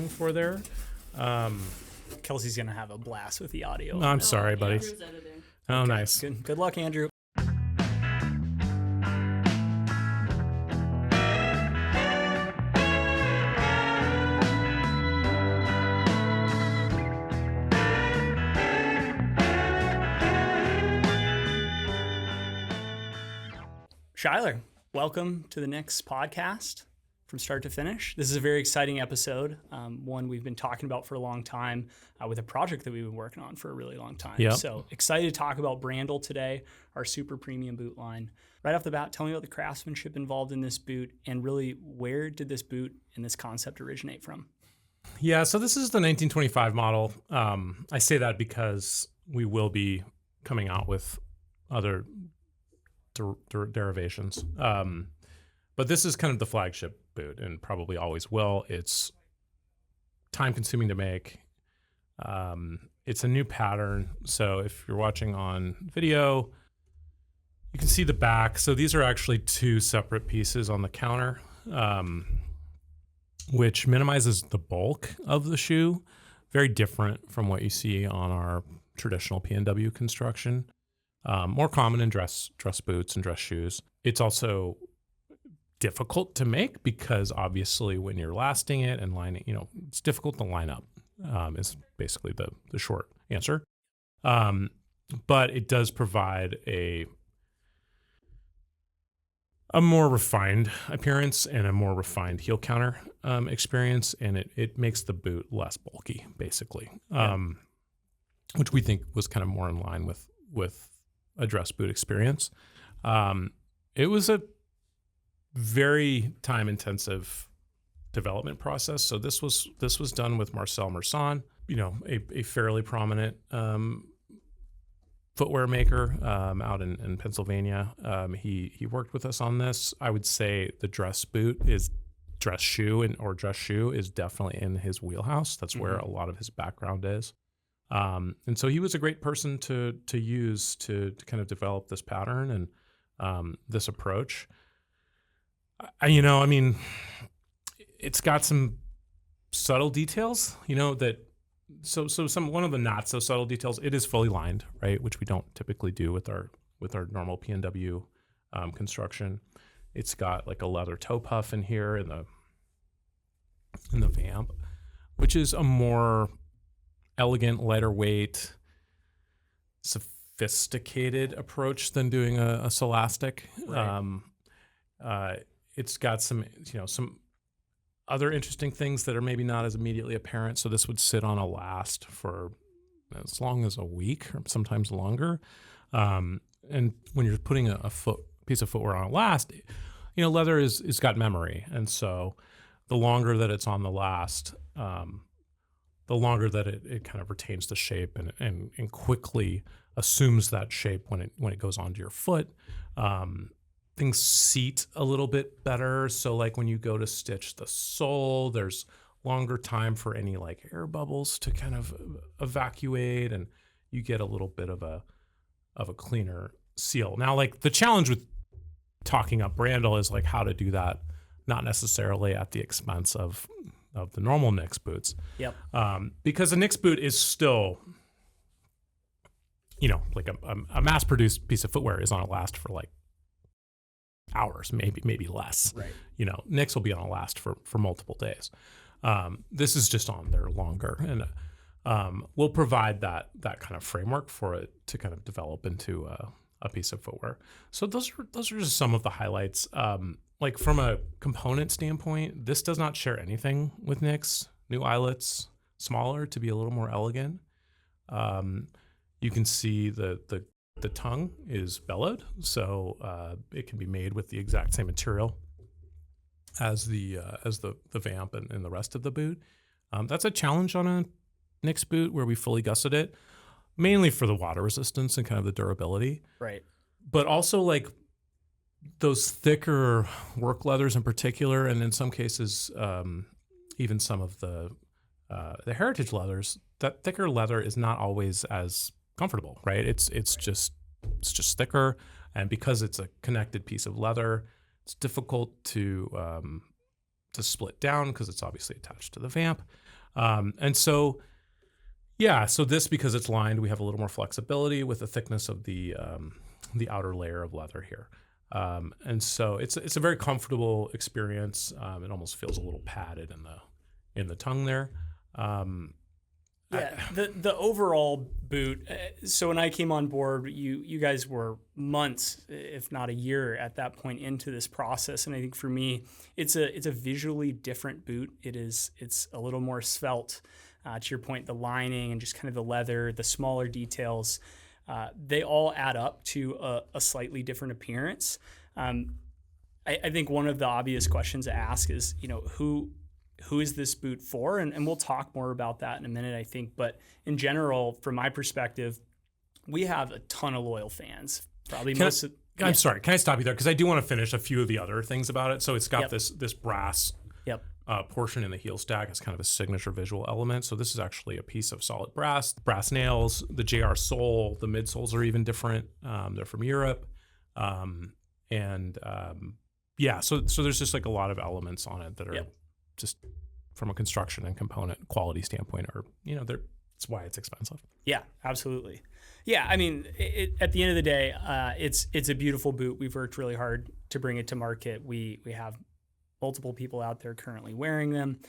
going for there. Kelsey's going to have a blast with the audio. I'm sorry, buddy. Andrew's editing. Oh, Okay, nice. Good luck, Andrew. Shuyler, welcome to the Knicks podcast from start to finish. This is a very exciting episode, one we've been talking about for a long time with a project that we've been working on for a really long time. Yep. So excited to talk about Brandle today, our super premium boot line. Right off the bat, tell me about the craftsmanship involved in this boot and really where did this boot and this concept originate from? Yeah, so this is the 1925 model. I say that because we will be coming out with other derivations. But this is kind of the flagship boot and probably always will. It's time consuming to make. It's a new pattern. So if you're watching on video, you can see the back. So these are actually two separate pieces on the counter, which minimizes the bulk of the shoe. Very different from what you see on our traditional P&W construction. More common in dress boots and dress shoes. It's also difficult to make because obviously when you're lasting it and lining, it's difficult to line up, is basically the short answer. But it does provide a more refined appearance and a more refined heel counter experience, and it makes the boot less bulky, basically, which we think was kind of more in line with a dress boot experience. It was a very time-intensive development process. So this was done with Marcel Merson, a fairly prominent footwear maker out in Pennsylvania. He worked with us on this. I would say the dress shoe is definitely in his wheelhouse. That's where a lot of his background is. And so he was a great person to use to kind of develop this pattern and this approach. It's got some subtle details, one of the not so subtle details, it is fully lined, right? Which we don't typically do with our normal P&W construction. It's got like a leather toe puff in here in the vamp, which is a more elegant, lighter weight, sophisticated approach than doing a Solastic. Right. It's got some other interesting things that are maybe not as immediately apparent. So this would sit on a last for as long as a week or sometimes longer. And when you're putting a piece of footwear on a last, leather is got memory. And so the longer that it's on the last, the longer that it kind of retains the shape and quickly assumes that shape when it goes onto your foot. Things seat a little bit better. So like when you go to stitch the sole, there's longer time for any like air bubbles to kind of evacuate, and you get a little bit of a cleaner seal. Now, like the challenge with talking up Brandle is like how to do that, not necessarily at the expense of the normal Knicks boots. Yep. Because a Knicks boot is still, like a mass-produced piece of footwear is on a last for like hours, maybe less. Right. Knicks will be on a last for multiple days. This is just on there longer, and we'll provide that kind of framework for it to kind of develop into a piece of footwear. So those are just some of the highlights. Like from a component standpoint, this does not share anything with Knicks. New eyelets, smaller to be a little more elegant. You can see the tongue is bellowed, so it can be made with the exact same material as the vamp and the rest of the boot. That's a challenge on a Knicks boot where we fully gusset it, mainly for the water resistance and kind of the durability. Right. But also like those thicker work leathers in particular, and in some cases even some of the heritage leathers, that thicker leather is not always as comfortable, right? It's just thicker, and because it's a connected piece of leather, it's difficult to split down because it's obviously attached to the vamp. And so, yeah, so this, because it's lined, we have a little more flexibility with the thickness of the outer layer of leather here. And so it's a very comfortable experience. It almost feels a little padded in the tongue there. The overall boot. So when I came on board, you guys were months, if not a year, at that point into this process. And I think for me, it's a visually different boot. It's a little more svelte. To your point, the lining and just kind of the leather, the smaller details, they all add up to a slightly different appearance. I think one of the obvious questions to ask is, who is this boot for? And we'll talk more about that in a minute, I think. But in general, from my perspective, we have a ton of loyal fans. Probably I'm sorry, can I stop you there? Because I do want to finish a few of the other things about it. So it's got this brass portion in the heel stack as kind of a signature visual element. So this is actually a piece of solid brass nails. The JR sole, the midsoles are even different. They're from Europe. So there's just like a lot of elements on it that are just from a construction and component quality standpoint, or that's why it's expensive. Yeah, absolutely. Yeah, I mean, at the end of the day, it's a beautiful boot. We've worked really hard to bring it to market. We have multiple people out there currently wearing them.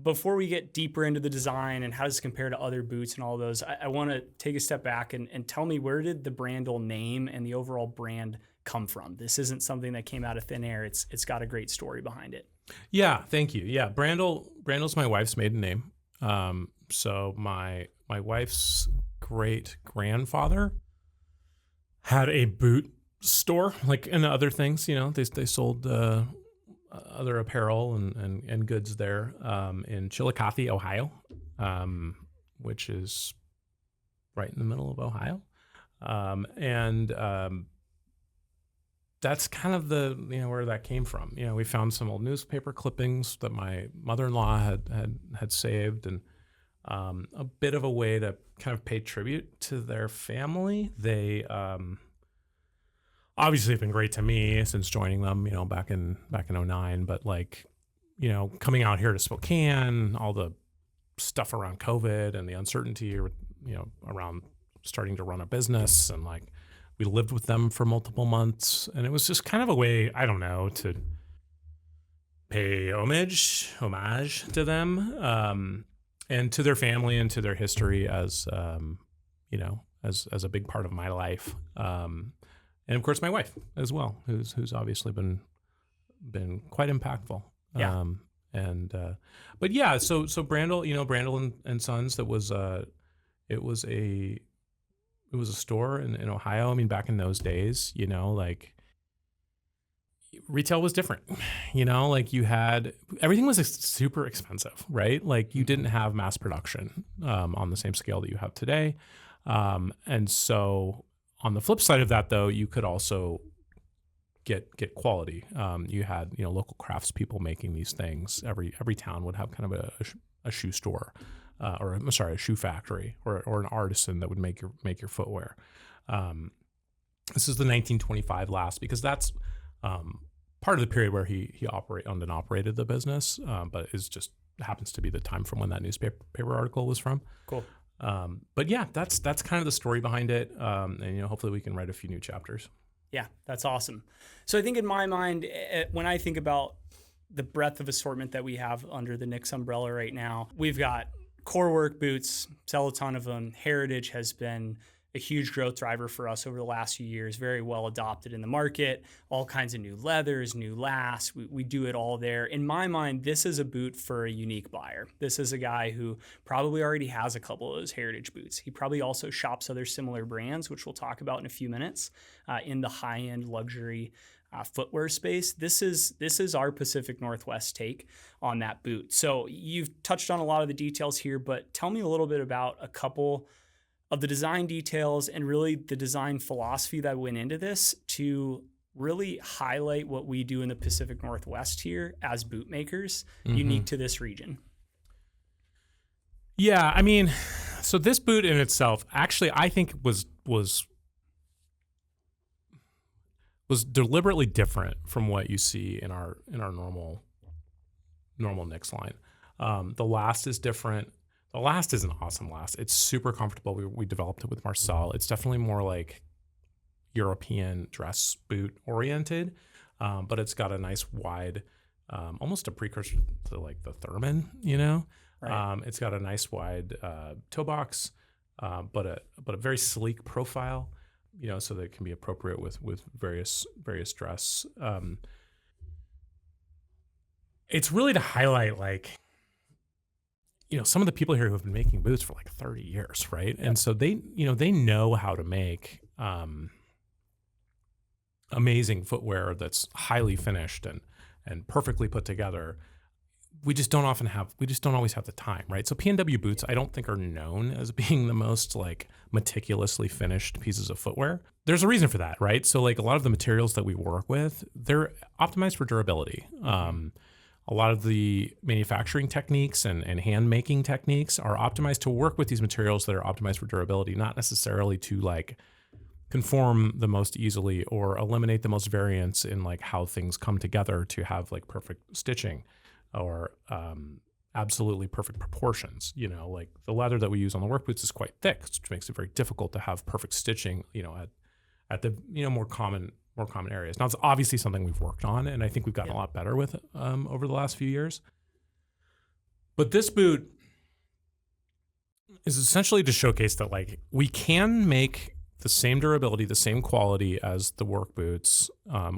Before we get deeper into the design and how does it compare to other boots and all those, I want to take a step back and tell me, where did the Brandle name and the overall brand come from? This isn't something that came out of thin air. It's got a great story behind it. Yeah, thank you. Yeah, Brandle's my wife's maiden name. So my wife's great grandfather had a boot store, like, and other things. They sold other apparel and goods there in Chillicothe, Ohio, which is right in the middle of Ohio, that's kind of the where that came from. We found some old newspaper clippings that my mother-in-law had saved, and a bit of a way to kind of pay tribute to their family. They obviously have been great to me since joining them, back in 2009. But coming out here to Spokane, all the stuff around COVID and the uncertainty, around starting to run a business, and we lived with them for multiple months, and it was just kind of a way, I don't know, to pay homage to them, and to their family and to their history as a big part of my life. And of course my wife as well, who's obviously been quite impactful. Yeah. But yeah, so Brandle, Brandle and Sons, it was a store in Ohio. I mean, back in those days, retail was different. You had, everything was super expensive, right? You didn't have mass production on the same scale that you have today. And so on the flip side of that, though, you could also get quality. You had local craftspeople making these things. Every town would have kind of a shoe store, a shoe factory, or an artisan that would make your footwear. This is the 1925 last, because that's part of the period where he owned and operated the business, but it just happens to be the time from when that newspaper article was from. Cool. But yeah, that's kind of the story behind it, and hopefully we can write a few new chapters. Yeah, that's awesome. So I think in my mind, when I think about the breadth of assortment that we have under the Nix umbrella right now, we've got core work boots, sell a ton of them. Heritage has been a huge growth driver for us over the last few years, very well adopted in the market, all kinds of new leathers, new lasts. We do it all there. In my mind, this is a boot for a unique buyer. This is a guy who probably already has a couple of those heritage boots. He probably also shops other similar brands, which we'll talk about in a few minutes, in the high-end luxury footwear space. This is our Pacific Northwest take on that boot. So you've touched on a lot of the details here, but tell me a little bit about a couple of the design details and really the design philosophy that went into this to really highlight what we do in the Pacific Northwest here as bootmakers, unique to this region. Yeah, I mean, so this boot in itself, actually, I think was deliberately different from what you see in our normal normal Nick's line. The last is different. The last is an awesome last. It's super comfortable. We developed it with Marcel. It's definitely more like European dress boot oriented, but it's got a nice wide, almost a precursor to like the Thurman, you know? Right. It's got a nice wide toe box, but a very sleek profile, you know, so that it can be appropriate with various dress. It's really to highlight, like, you know, some of the people here who have been making boots for like 30 years, right? And so they know how to make amazing footwear that's highly finished and perfectly put together. We just don't always have the time, right? So P&W boots, I don't think, are known as being the most like meticulously finished pieces of footwear. There's a reason for that, right? So like a lot of the materials that we work with, they're optimized for durability. A lot of the manufacturing techniques and hand making techniques are optimized to work with these materials that are optimized for durability, not necessarily to like conform the most easily or eliminate the most variance in like how things come together to have like perfect stitching or absolutely perfect proportions. You know, like the leather that we use on the work boots is quite thick, which makes it very difficult to have perfect stitching, you know, at the, you know, more common areas. Now, it's obviously something we've worked on, and I think we've gotten a lot better with it over the last few years. But this boot is essentially to showcase that like we can make the same durability, the same quality as the work boots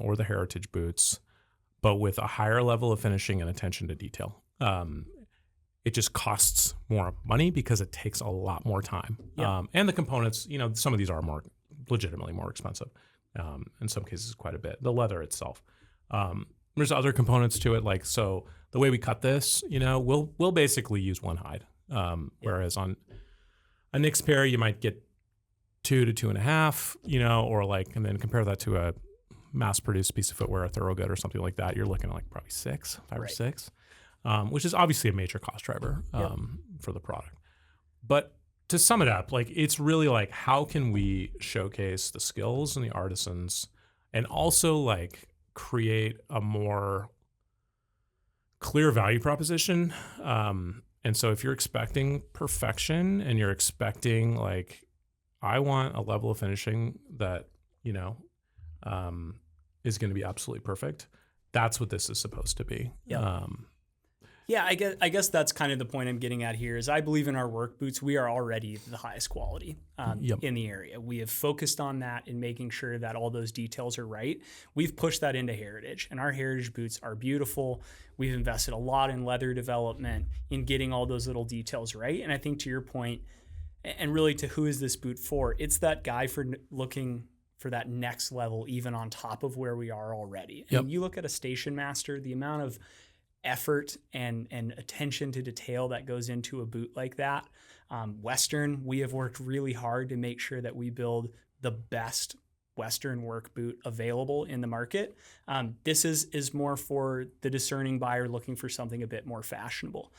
or the heritage boots, but with a higher level of finishing and attention to detail. It just costs more money because it takes a lot more time. And the components, you know, some of these are legitimately more expensive. In some cases, quite a bit. The leather itself. There's other components to it, like, so the way we cut this, you know, we'll basically use one hide. Whereas on a Nick's pair, you might get 2 to 2.5, you know, or like, and then compare that to a mass-produced piece of footwear, a Thorogood or something like that, you're looking at like probably 5 or 6, which is obviously a major cost driver for the product. But to sum it up, like, it's really like, how can we showcase the skills and the artisans and also like create a more clear value proposition? And so if you're expecting perfection and you're expecting like, I want a level of finishing that, you know, is going to be absolutely perfect, that's what this is supposed to be. Yeah, I guess that's kind of the point I'm getting at here is I believe in our work boots, we are already the highest quality in the area. We have focused on that and making sure that all those details are right. We've pushed that into heritage, and our heritage boots are beautiful. We've invested a lot in leather development, in getting all those little details right. And I think to your point, and really to who is this boot for, it's that guy for looking for that next level, even on top of where we are already. And you look at a Station Master, the amount of effort and attention to detail that goes into a boot like that. Western, we have worked really hard to make sure that we build the best Western work boot available in the market. This is more for the discerning buyer looking for something a bit more fashionable.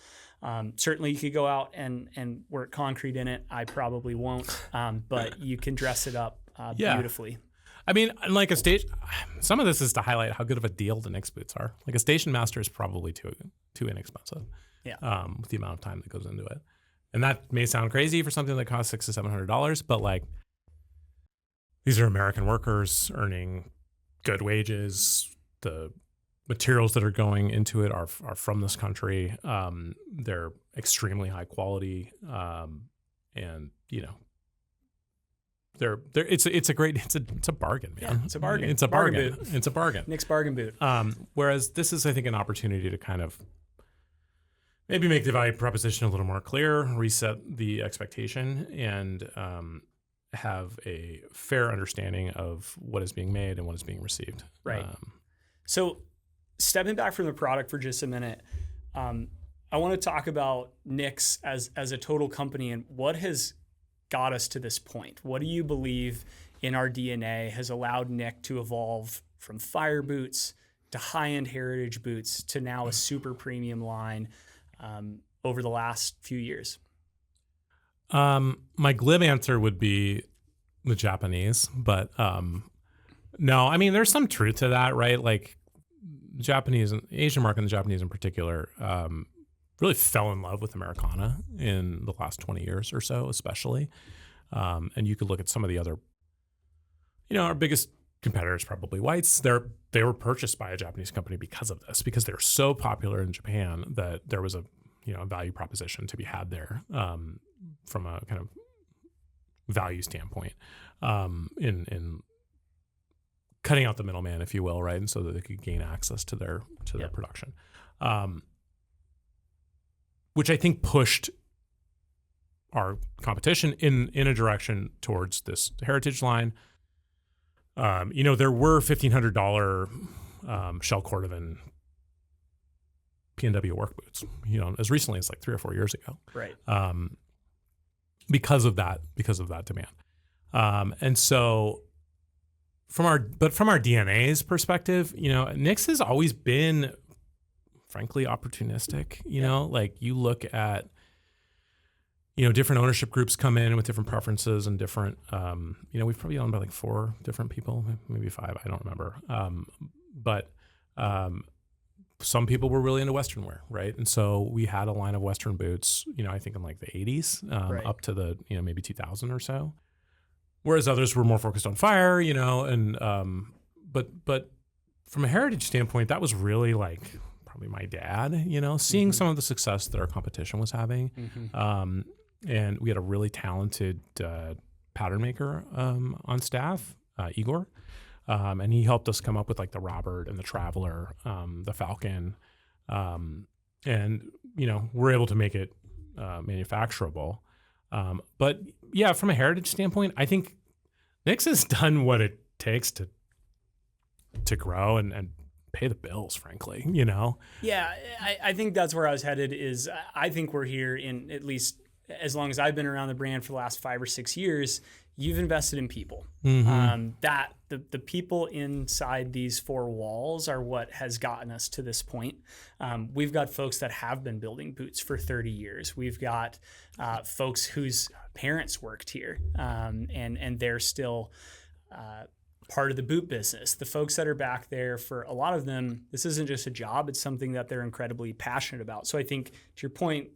Certainly you could go out and work concrete in it. I probably won't, but you can dress it up beautifully. I mean, like some of this is to highlight how good of a deal the Nick's boots are. Like a Station Master is probably too inexpensive. With the amount of time that goes into it. And that may sound crazy for something that costs $600 to $700, but like, these are American workers earning good wages. The materials that are going into it are from this country. They're extremely high quality. And you know, it's a bargain, man. Yeah, it's a bargain. It's a bargain. It's a bargain. Nick's bargain boot. Whereas this is, I think, an opportunity to kind of maybe make the value proposition a little more clear, reset the expectation, and have a fair understanding of what is being made and what is being received. Right. So stepping back from the product for just a minute, I want to talk about Nick's as a total company and what has got us to this point. What do you believe in our DNA has allowed Nick to evolve from fire boots to high-end heritage boots to now a super premium line over the last few years? My glib answer would be the Japanese, but no, I mean, there's some truth to that, right? Like, Japanese and Asian market, and the Japanese in particular, really fell in love with Americana in the last 20 years or so, especially. And you could look at some of the other, our biggest competitors, probably whites. They were purchased by a Japanese company because of this, because they're so popular in Japan that there was a value proposition to be had there, from a kind of value standpoint, in cutting out the middleman, if you will, right, and so that they could gain access to their production, which I think pushed our competition in a direction towards this heritage line. There were $1,500 shell cordovan P&W work boots, as recently as like 3 or 4 years ago. Right. Because of that demand. And so from our DNA's perspective, Nix has always been frankly opportunistic, like you look at, different ownership groups come in with different preferences and different, we've probably owned by like 4 different people, maybe 5, I don't remember. But some people were really into Western wear, right? And so we had a line of Western boots, I think in like the 80s, Right. up to the, maybe 2000 or so. Whereas others were more focused on fire, and, but from a heritage standpoint, that was really like probably my dad, seeing some of the success that our competition was having. And we had a really talented pattern maker on staff, Igor. And he helped us come up with like the Robert and the Traveler, the Falcon. And, we're able to make it manufacturable. But yeah, from a heritage standpoint, I think Nix has done what it takes to grow and pay the bills, frankly, Yeah, I think that's where I was headed. Is I think we're here in, at least as long as I've been around the brand for the last 5 or 6 years, you've invested in people. That the people inside these 4 walls are what has gotten us to this point. We've got folks that have been building boots for 30 years. We've got folks whose parents worked here, and they're still part of the boot business. The folks that are back there, for a lot of them, this isn't just a job, it's something that they're incredibly passionate about. So I think, to your point,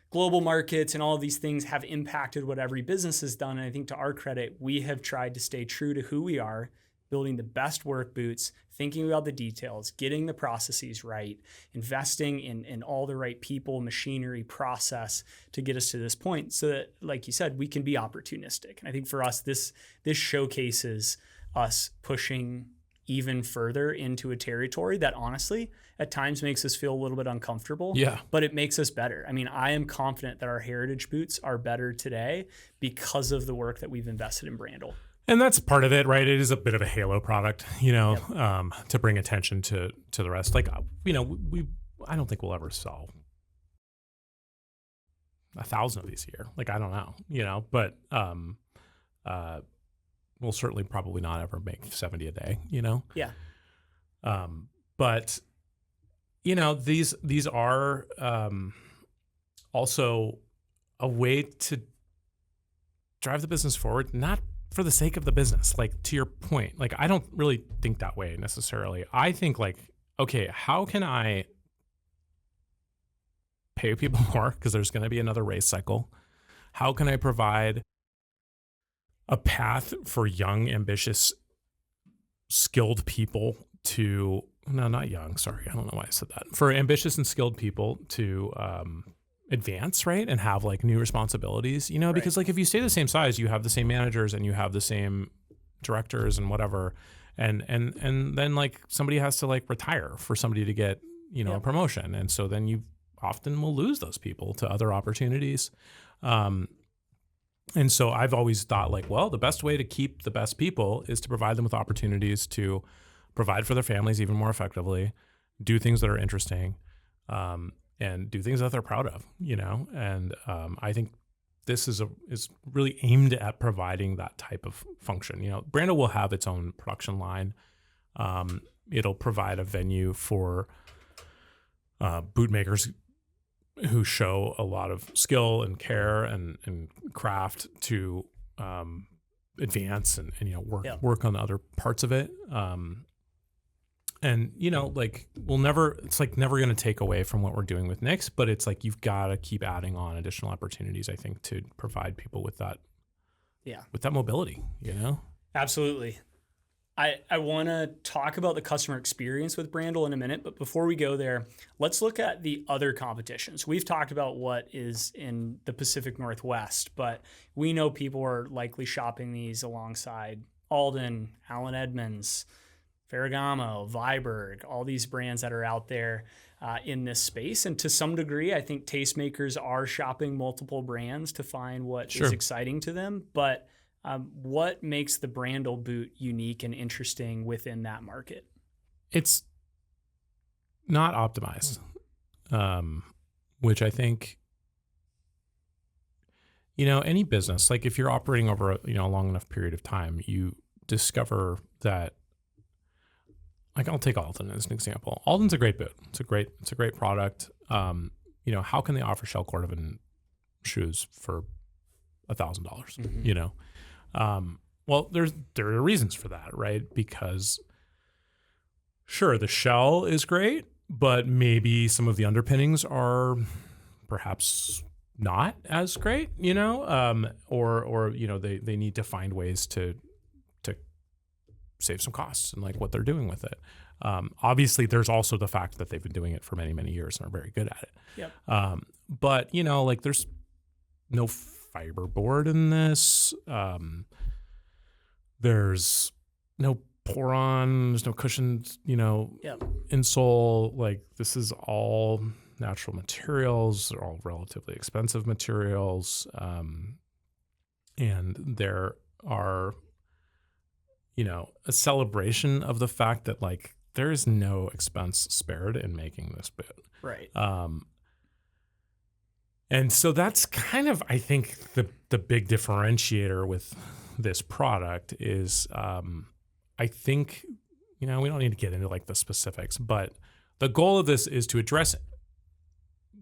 global markets and all of these things have impacted what every business has done. And I think, to our credit, we have tried to stay true to who we are, building the best work boots, thinking about the details, getting the processes right, investing in all the right people, machinery, process to get us to this point, so that, like you said, we can be opportunistic. And I think for us, this showcases us pushing even further into a territory that honestly at times makes us feel a little bit uncomfortable. Yeah. But it makes us better. I mean, I am confident that our heritage boots are better today because of the work that we've invested in Brandle. And that's part of it, right? It is a bit of a halo product, to bring attention to the rest. Like, I don't think we'll ever sell 1,000 of these a year. Like, I don't know, but we'll certainly probably not ever make 70 a day, Yeah. But these are also a way to drive the business forward, not for the sake of the business. Like, to your point, like, I don't really think that way necessarily. I think like, okay, how can I pay people more? Because there's going to be another race cycle. How can I provide a path for young, ambitious, skilled people to, no, not young, sorry, I don't know why I said that. For ambitious and skilled people to advance, right? And have like new responsibilities, because like if you stay the same size, you have the same managers and you have the same directors and whatever. And then like somebody has to like retire for somebody to get, a promotion. And so then you often will lose those people to other opportunities. And so I've always thought like, well, the best way to keep the best people is to provide them with opportunities to provide for their families even more effectively, do things that are interesting, and do things that they're proud of, And I think this is really aimed at providing that type of function. Brandle will have its own production line. It'll provide a venue for bootmakers who show a lot of skill and care and craft to advance and work on other parts of it. And, like it's like never going to take away from what we're doing with Nix, but it's like, you've got to keep adding on additional opportunities, I think, to provide people with that, with that mobility, Absolutely. I want to talk about the customer experience with Brandle in a minute, but before we go there, let's look at the other competitions. We've talked about what is in the Pacific Northwest, but we know people are likely shopping these alongside Alden, Allen Edmonds, Ferragamo, Viberg, all these brands that are out there in this space. And to some degree, I think tastemakers are shopping multiple brands to find what is exciting to them. But what makes the Brandle boot unique and interesting within that market? It's not optimized, which I think, any business, like if you're operating over a long enough period of time, you discover that, like, I'll take Alden as an example. Alden's a great boot. It's a great product. How can they offer shell cordovan shoes for $1,000? Well, there are reasons for that, right? Because sure, the shell is great, but maybe some of the underpinnings are perhaps not as great, or they need to find ways to save some costs and like what they're doing with it. Obviously, there's also the fact that they've been doing it for many, many years and are very good at it. Yep. But like there's no fiberboard in this. There's no pour-on. There's no cushioned, insole. Like, this is all natural materials. They're all relatively expensive materials, and there are, a celebration of the fact that like there is no expense spared in making this boot. Right. And so that's kind of, I think, the big differentiator with this product is, I think, we don't need to get into like the specifics, but the goal of this is to address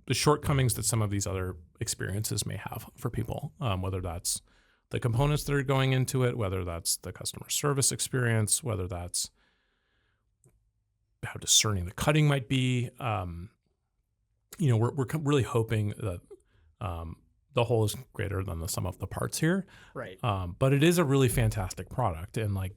the shortcomings that some of these other experiences may have for people, whether that's the components that are going into it, whether that's the customer service experience, whether that's how discerning the cutting might be. We're really hoping that the whole is greater than the sum of the parts here. Right. But it is a really fantastic product. And like,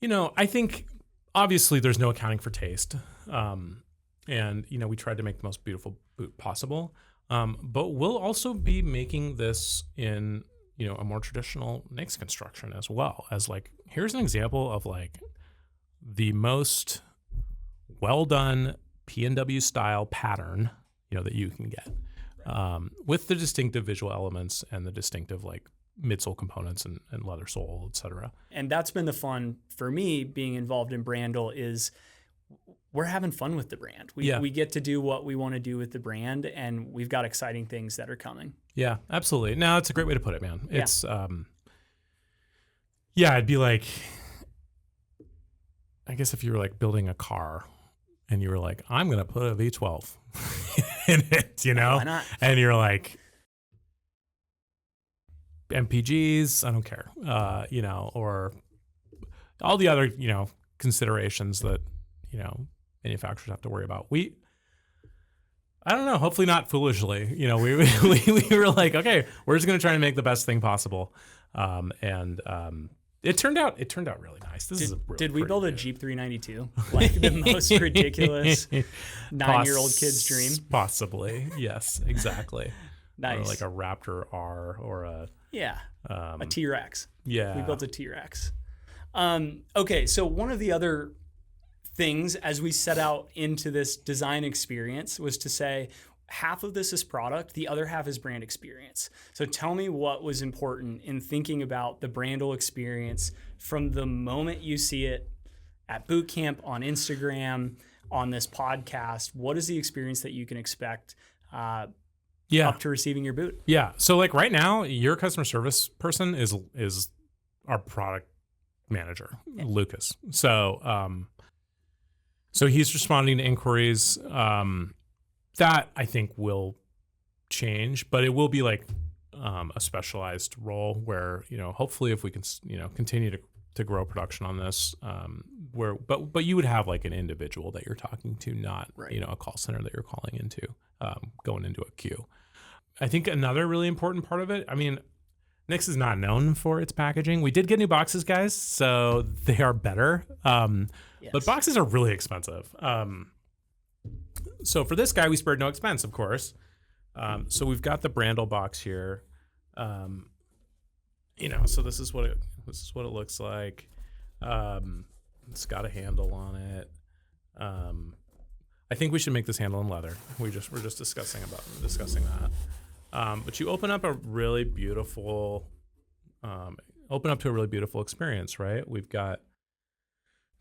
I think obviously there's no accounting for taste. And, we tried to make the most beautiful boot possible. But we'll also be making this in, a more traditional Nix construction as well, as like, here's an example of like the most well done P&W style pattern, that you can get. With the distinctive visual elements and the distinctive like midsole components and leather sole, et cetera. And that's been the fun for me being involved in Brandle is we're having fun with the brand. We get to do what we want to do with the brand, and we've got exciting things that are coming. Yeah, absolutely. No, it's a great way to put it, man. It's, it'd be like, I guess if you were like building a car and you were like, I'm going to put a V12 in it, Why not? And you're like, MPGs, I don't care, or all the other, considerations that, manufacturers have to worry about. I don't know, hopefully not foolishly, we were like, okay, we're just going to try to make the best thing possible. It turned out really nice. Did we build a Jeep 392? Like the most ridiculous 9-year-old kid's dream? Possibly. Yes, exactly. Nice. Or like a Raptor R or a T-Rex. Yeah. We built a T-Rex. Okay, so one of the other things as we set out into this design experience was to say half of this is product, the other half is brand experience. So tell me what was important in thinking about the Brandle experience from the moment you see it at boot camp, on Instagram, on this podcast. What is the experience that you can expect up to receiving your boot? Yeah. So like right now, your customer service person is our product manager, Lucas. So he's responding to inquiries. That I think will change, but it will be like a specialized role where, hopefully if we can, continue to grow production on this, but you would have like an individual that you're talking to, not Right. a call center that you're calling into, going into a queue. I think another really important part of it, I mean, Nix is not known for its packaging. We did get new boxes, guys, so they are better. Yes. But boxes are really expensive. So for this guy, we spared no expense, of course. So we've got the Brandle box here. So this is what it looks like. It's got a handle on it. I think we should make this handle in leather. We're just discussing that. But you open up to a really beautiful experience, right? We've got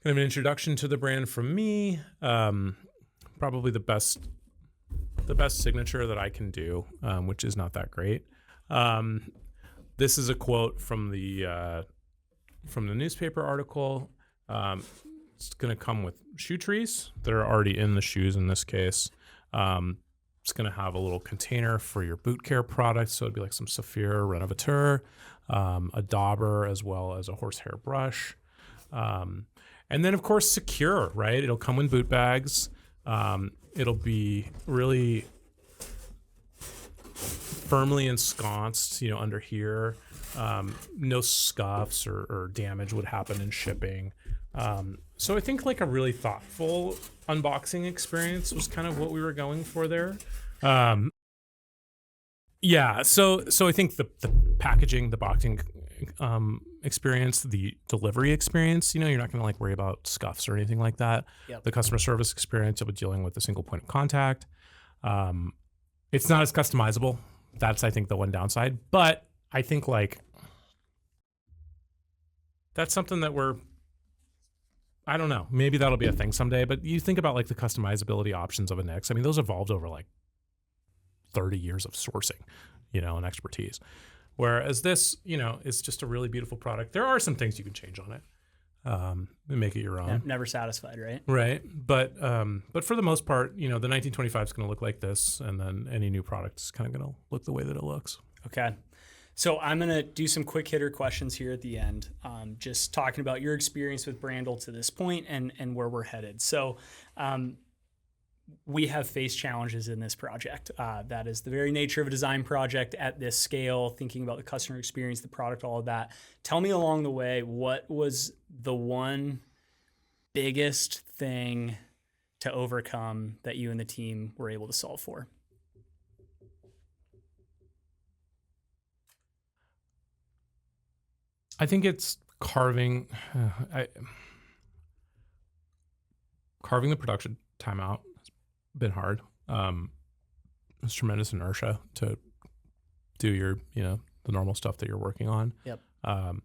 kind of an introduction to the brand from me. Probably the best signature that I can do, which is not that great. This is a quote from the newspaper article. It's going to come with shoe trees that are already in the shoes in this case. It's going to have a little container for your boot care products. So it'd be like some Saphir Renovateur, a dauber, as well as a horsehair brush. And then, of course, secure, right? It'll come with boot bags. It'll be really firmly ensconced, under here. No scuffs or damage would happen in shipping. So I think like a really thoughtful unboxing experience was kind of what we were going for there. Yeah. So I think the packaging, the boxing experience, the delivery experience, you're not going to like worry about scuffs or anything like that. Yep. The customer service experience, you'll be dealing with a single point of contact. It's not as customizable. That's, I think, the one downside. But I think like that's something that I don't know, maybe that'll be a thing someday. But you think about like the customizability options of a Nix. I mean, those evolved over like 30 years of sourcing, and expertise. Whereas this, is just a really beautiful product. There are some things you can change on it and make it your own. Never satisfied, right? Right. But for the most part, the 1925 is going to look like this, and then any new product is kind of going to look the way that it looks. Okay. So I'm going to do some quick hitter questions here at the end, just talking about your experience with Brandle to this point and where we're headed. So we have faced challenges in this project. That is the very nature of a design project at this scale, thinking about the customer experience, the product, all of that. Tell me along the way, what was the one biggest thing to overcome that you and the team were able to solve for? I think it's carving the production time out. It's been hard. It's tremendous inertia to do your, the normal stuff that you're working on. Yep. But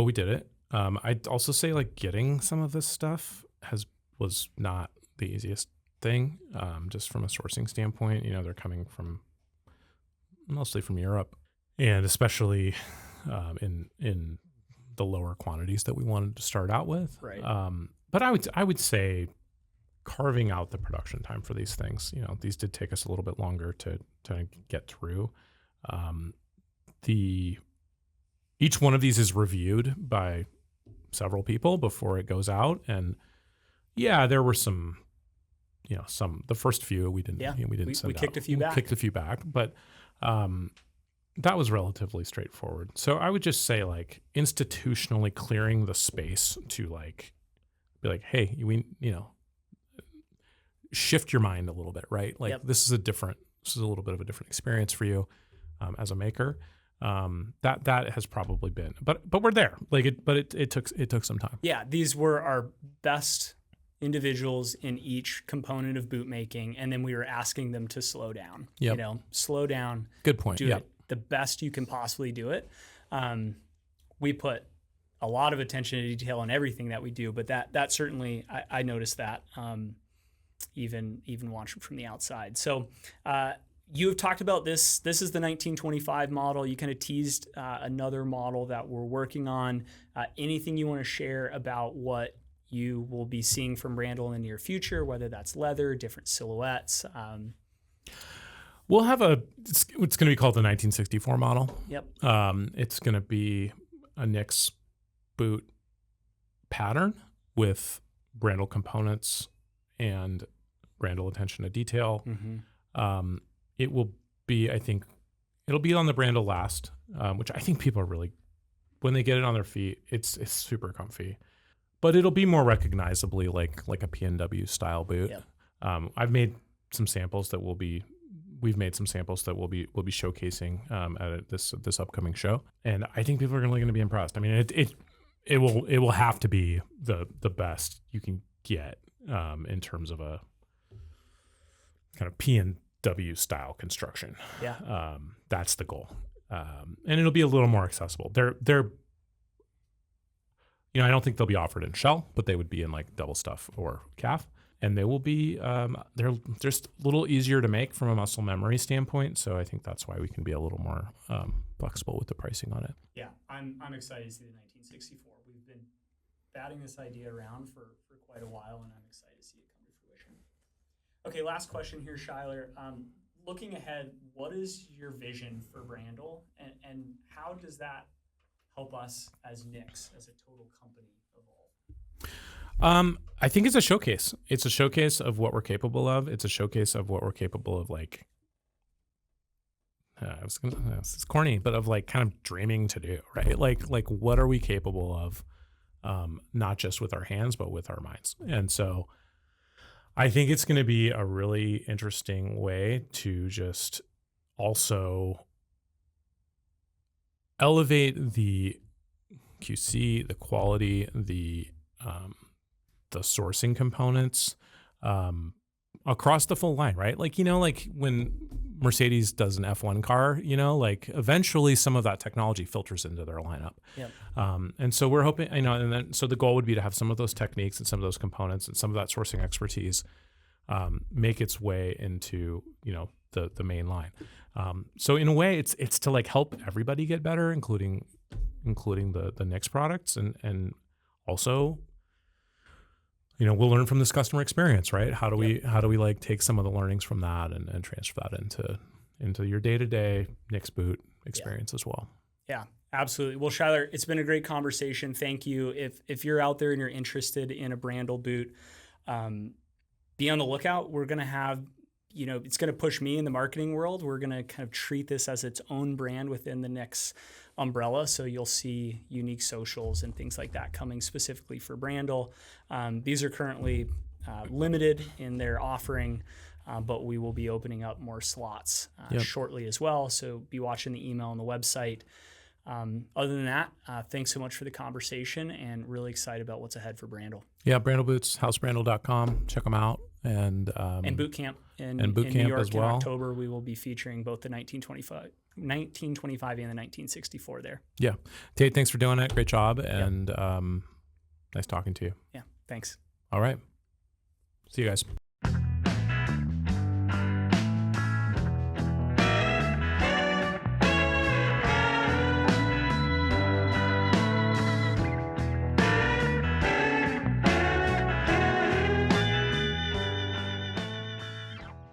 we did it. I'd also say like getting some of this stuff was not the easiest thing, just from a sourcing standpoint. They're coming mostly from Europe. And especially in the lower quantities that we wanted to start out with. Right. But I would say carving out the production time for these things. These did take us a little bit longer to get through. Each one of these is reviewed by several people before it goes out. And yeah, there were some, the first few we didn't. Yeah, we didn't. We kicked a few back. Kicked a few back, but. That was relatively straightforward. So I would just say like institutionally clearing the space to like be like, hey, shift your mind a little bit, right? Like this is a little bit of a different experience for you as a maker. That has probably been, but we're there. Like it took some time. Yeah, these were our best individuals in each component of bootmaking, and then we were asking them to slow down. Yep. Slow down. Good point. Do it the best you can possibly do it. We put a lot of attention to detail on everything that we do, but that certainly I noticed that even watching from the outside. So you have talked about this. This is the 1925 model. You kind of teased another model that we're working on. Anything you want to share about what you will be seeing from Brandle in the near future, whether that's leather, different silhouettes? We'll have it's going to be called the 1964 model. Yep. It's going to be a Nix boot pattern with Brandle components and Brandle attention to detail. It will be, I think, it'll be on the Brandle last, which I think people are really, when they get it on their feet, it's super comfy. But it'll be more recognizably like a PNW style boot. Yep. I've made some samples that we've made some samples that we'll be showcasing at this upcoming show, and I think people are really going to be impressed. I mean, it will have to be the best you can get in terms of a kind of PNW style construction. Yeah. That's the goal, and it'll be a little more accessible. They're I don't think they'll be offered in shell, but they would be in like double stuff or calf. And they will be, they're just a little easier to make from a muscle memory standpoint. So I think that's why we can be a little more flexible with the pricing on it. Yeah, I'm excited to see the 1964. We've been batting this idea around for quite a while, and I'm excited to see it come to fruition. Okay, last question here, Shuyler. Looking ahead, what is your vision for Brandle, and how does that help us as Nix, as a total company, evolve? I think it's a showcase. It's a showcase of what we're capable of. It's a showcase of what we're capable of, like, it's corny, but of like kind of dreaming to do, right? Like what are we capable of, not just with our hands, but with our minds. And so I think it's going to be a really interesting way to just also elevate the QC, the quality, the sourcing components across the full line, right? Like, like when Mercedes does an F1 car, like eventually some of that technology filters into their lineup. Yep. And so we're hoping, and then so the goal would be to have some of those techniques and some of those components and some of that sourcing expertise make its way into, the main line. So in a way, it's to like help everybody get better, including the Nix products, and also, we'll learn from this customer experience, right? How do we like take some of the learnings from that and transfer that into your day-to-day Nix boot experience as well? Yeah, absolutely. Well, Shuyler, it's been a great conversation. Thank you. If you're out there and you're interested in a Brandle boot, be on the lookout. We're going to have, it's going to push me in the marketing world. We're going to kind of treat this as its own brand within the Nix umbrella. So you'll see unique socials and things like that coming specifically for Brandle. These are currently limited in their offering, but we will be opening up more slots shortly as well. So be watching the email on the website. Other than that, thanks so much for the conversation, and really excited about what's ahead for Brandle. Yeah, Brandle Boots, housebrandle.com. Check them out. And boot camp in boot New camp York as well. in October. We will be featuring both the 1925 and the 1964 there. Yeah. Tate, thanks for doing it. Great job. And nice talking to you. Yeah, thanks. All right. See you guys.